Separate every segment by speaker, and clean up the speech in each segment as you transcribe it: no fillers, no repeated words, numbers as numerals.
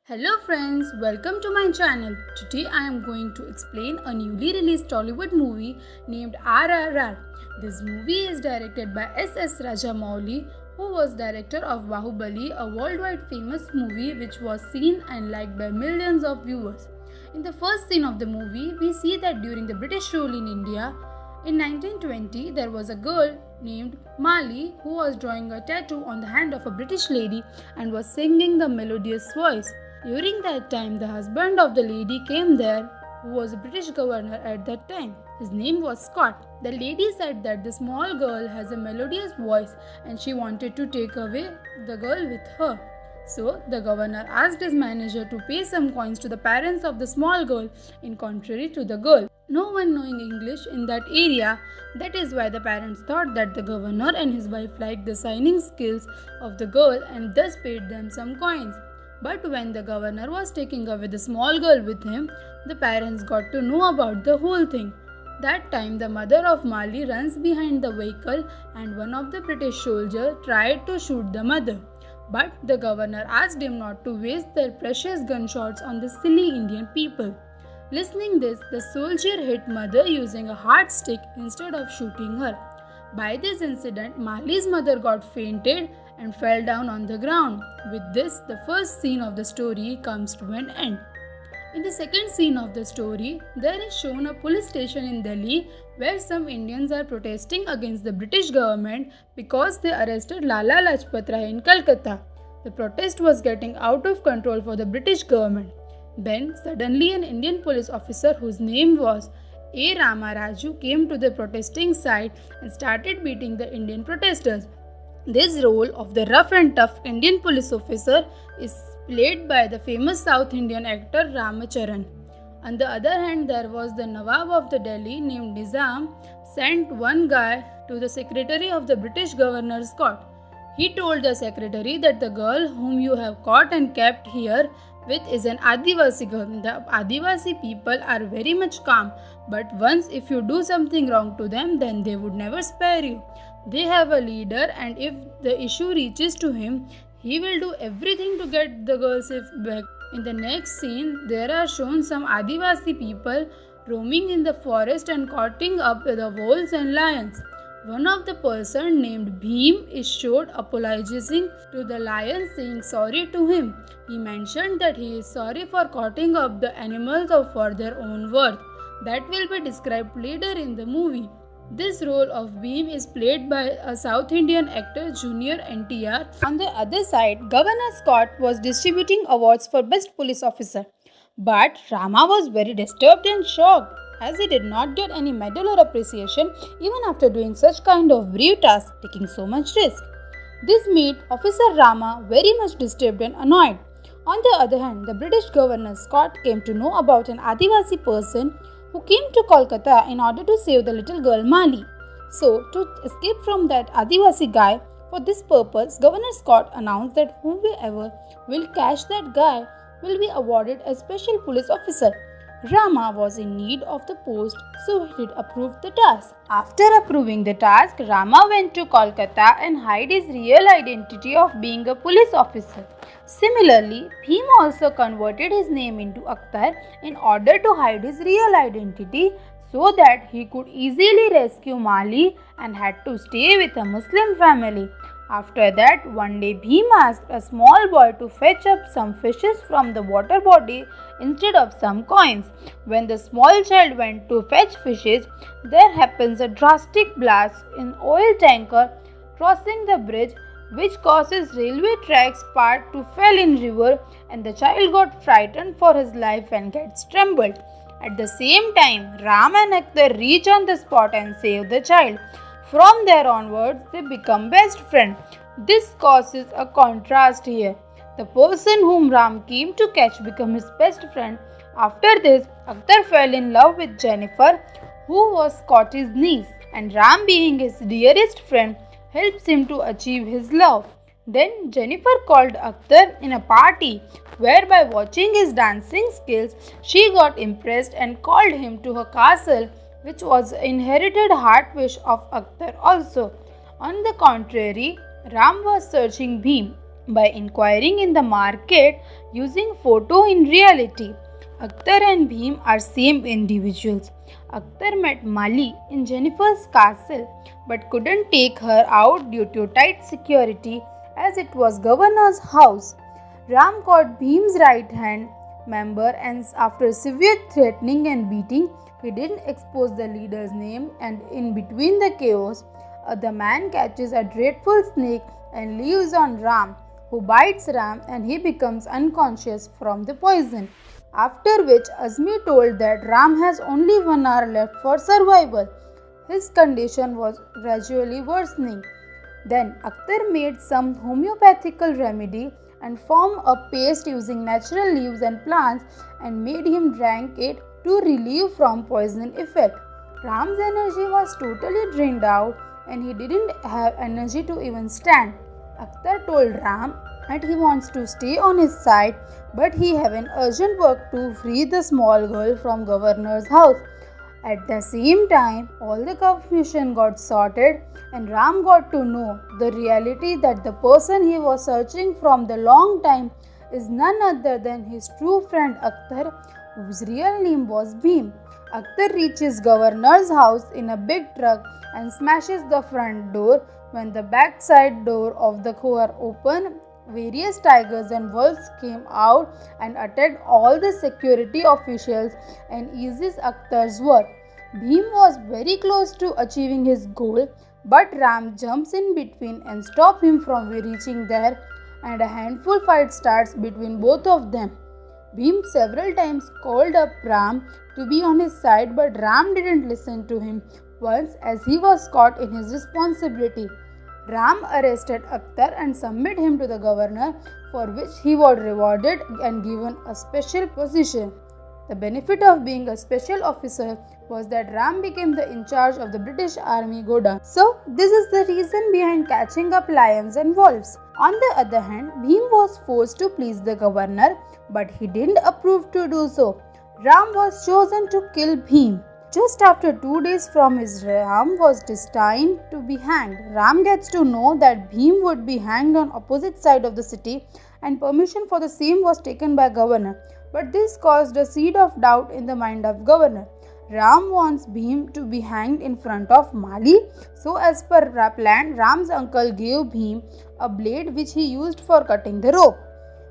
Speaker 1: Hello friends, welcome to my channel. Today I am going to explain a newly released Tollywood movie named RRR. This movie is directed by S.S. Rajamouli, who was director of Bahubali, a worldwide famous movie which was seen and liked by millions of viewers. In the first scene of the movie, we see that during the British rule in India, in 1920, there was a girl named Mali who was drawing a tattoo on the hand of a British lady and was singing the melodious voice. During that time, the husband of the lady came there, who was a British governor at that time. His name was Scott. The lady said that the small girl has a melodious voice and she wanted to take away the girl with her. So, the governor asked his manager to pay some coins to the parents of the small girl in contrary to the girl. No one knowing English in that area, that is why the parents thought that the governor and his wife liked the signing skills of the girl and thus paid them some coins. But when the governor was taking away the small girl with him, the parents got to know about the whole thing. That time the mother of Mali runs behind the vehicle and one of the British soldiers tried to shoot the mother. But the governor asked him not to waste their precious gunshots on the silly Indian people. Listening this, the soldier hit mother using a hard stick instead of shooting her. By this incident, Mali's mother got fainted and fell down on the ground. With this, the first scene of the story comes to an end. In the second scene of the story, there is shown a police station in Delhi where some Indians are protesting against the British government because they arrested Lala Lajpat Rai in Calcutta. The protest was getting out of control for the British government. Then, suddenly an Indian police officer whose name was A. Ramaraju came to the protesting side and started beating the Indian protesters. This role of the rough and tough Indian police officer is played by the famous South Indian actor Charan. On the other hand, there was the Nawab of the Delhi named Nizam sent one guy to the secretary of the British governor Scott. He told the secretary that the girl whom you have caught and kept here with is an Adivasi girl. The Adivasi people are very much calm, but once if you do something wrong to them, then they would never spare you. They have a leader, and if the issue reaches to him, he will do everything to get the girl safe back. In the next scene, there are shown some Adivasi people roaming in the forest and cutting up the wolves and lions. One of the person named Bhim is showed apologizing to the lion, saying sorry to him. He mentioned that he is sorry for cutting up the animals for their own worth. That will be described later in the movie. This role of Bhim is played by a South Indian actor Junior NTR. On the other side, Governor Scott was distributing awards for Best Police Officer. But Rama was very disturbed and shocked as he did not get any medal or appreciation even after doing such kind of brave task, taking so much risk. This made Officer Rama very much disturbed and annoyed. On the other hand, the British Governor Scott came to know about an Adivasi person who came to Kolkata in order to save the little girl Mali. So, to escape from that Adivasi guy, for this purpose, Governor Scott announced that whoever will catch that guy will be awarded a special police officer. Rama was in need of the post, so he did approve the task. After approving the task, Rama went to Kolkata and hid his real identity of being a police officer. Similarly, Bhim also converted his name into Akhtar in order to hide his real identity so that he could easily rescue Mali and had to stay with a Muslim family. After that, one day Bhim asked a small boy to fetch up some fishes from the water body instead of some coins. When the small child went to fetch fishes, there happens a drastic blast in oil tanker crossing the bridge, which causes railway tracks part to fall in river, and the child got frightened for his life and gets trembled. At the same time, Ram and Akhtar reach on the spot and save the child. From there onwards, they become best friends. This causes a contrast here. The person whom Ram came to catch became his best friend. After this, Akhtar fell in love with Jennifer, who was Scotty's niece, and Ram, being his dearest friend, helps him to achieve his love. Then Jennifer called Akhtar in a party, where by watching his dancing skills, she got impressed and called him to her castle, which was inherited heart wish of Akhtar also. On the contrary, Ram was searching Bhim. by inquiring in the market using photo in reality. Akhtar and Bhim are same individuals. Akhtar met Mali in Jennifer's castle but couldn't take her out due to tight security as it was governor's house. Ram caught Bhim's right hand member and after severe threatening and beating, he didn't expose the leader's name, and in between the chaos, the man catches a dreadful snake and leaves on Ram, who bites Ram and he becomes unconscious from the poison. After which Azmi told that Ram has only 1 hour left for survival. His condition was gradually worsening. Then Akhtar made some homeopathical remedy and formed a paste using natural leaves and plants and made him drink it to relieve from poison effect. Ram's energy was totally drained out and he didn't have energy to even stand. Akhtar told Ram that he wants to stay on his side but he have an urgent work to free the small girl from governor's house. At the same time, all the confusion got sorted and Ram got to know the reality that the person he was searching from the long time is none other than his true friend Akhtar, whose real name was Bhim. Akhtar reaches governor's house in a big truck and smashes the front door. When the backside door of the car opened, various tigers and wolves came out and attacked all the security officials and eases Akhtar's work. Bhim was very close to achieving his goal, but Ram jumps in between and stops him from reaching there, and a handful fight starts between both of them. Bhim several times called up Ram to be on his side, but Ram didn't listen to him once as he was caught in his responsibility. Ram arrested Akhtar and submitted him to the governor, for which he was rewarded and given a special position. The benefit of being a special officer was that Ram became the in charge of the British Army Goda. So, this is the reason behind catching up lions and wolves. On the other hand, Bhim was forced to please the governor, but he didn't approve to do so. Ram was chosen to kill Bhim. Just after 2 days from his Ram was destined to be hanged. Ram gets to know that Bhim would be hanged on opposite side of the city and permission for the same was taken by governor. But this caused a seed of doubt in the mind of governor. Ram wants Bhim to be hanged in front of Mali. So as per plan, Ram's uncle gave Bhim a blade which he used for cutting the rope.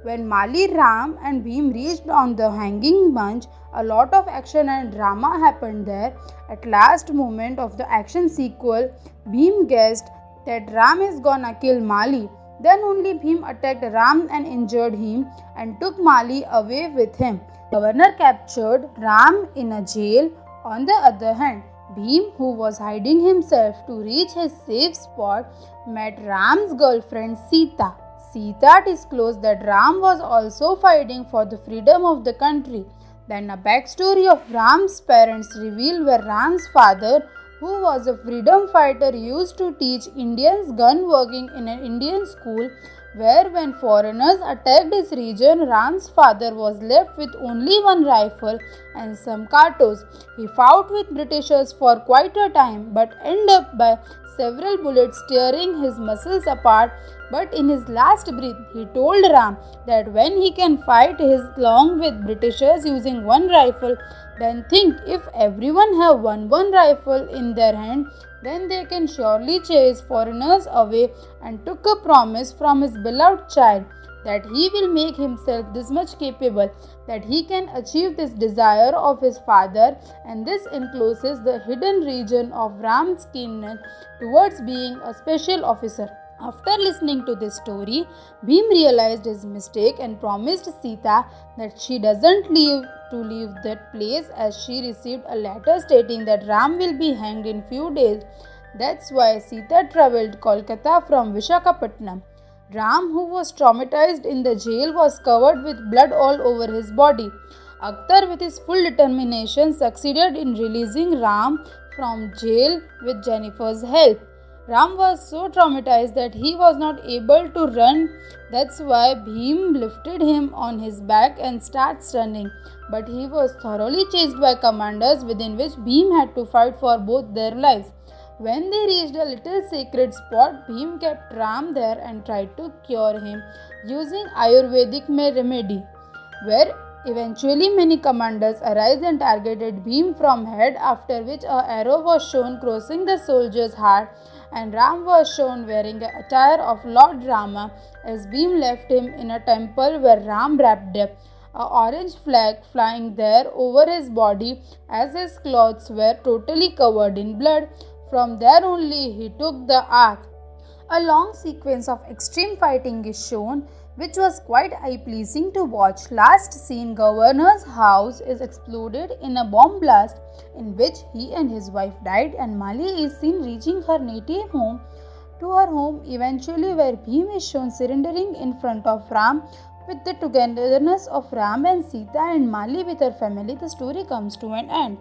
Speaker 1: When Mali, Ram and Bhim reached on the hanging bunch, a lot of action and drama happened there. At last moment of the action sequel, Bhim guessed that Ram is gonna kill Mali. Then only Bhim attacked Ram and injured him and took Mali away with him. Governor captured Ram in a jail. On the other hand, Bhim, who was hiding himself to reach his safe spot, met Ram's girlfriend Sita. Sita disclosed that Ram was also fighting for the freedom of the country. Then a backstory of Ram's parents revealed where Ram's father, who was a freedom fighter, used to teach Indians gun working in an Indian school where when foreigners attacked his region, Ram's father was left with only one rifle and some cartouches. He fought with Britishers for quite a time but ended up by several bullets tearing his muscles apart. But in his last breath, he told Ram that when he can fight along with Britishers using one rifle, then think if everyone have one rifle in their hand, then they can surely chase foreigners away, and took a promise from his beloved child that he will make himself this much capable that he can achieve this desire of his father, and this encloses the hidden region of Ram's keenness towards being a special officer. After listening to this story, Bhim realized his mistake and promised Sita that she doesn't leave that place as she received a letter stating that Ram will be hanged in few days. That's why Sita travelled Kolkata from Visakhapatnam. Ram, who was traumatized in the jail, was covered with blood all over his body. Akhtar, with his full determination, succeeded in releasing Ram from jail with Jennifer's help. Ram was so traumatized that he was not able to run. That's why Bhim lifted him on his back and starts running. But he was thoroughly chased by commanders, within which Bhim had to fight for both their lives. When they reached a little sacred spot, Bhim kept Ram there and tried to cure him using Ayurvedic remedy, where eventually many commanders arose and targeted Bhim from head, after which a arrow was shown crossing the soldier's heart and Ram was shown wearing the attire of Lord Rama as Bhim left him in a temple where Ram wrapped a orange flag flying there over his body as his clothes were totally covered in blood. From there only he took the ark. A long sequence of extreme fighting is shown, which was quite eye-pleasing to watch. Last scene, governor's house is exploded in a bomb blast in which he and his wife died, and Mali is seen reaching her native home eventually, where Bhim is shown surrendering in front of Ram. With the togetherness of Ram and Sita and Mali with her family, the story comes to an end.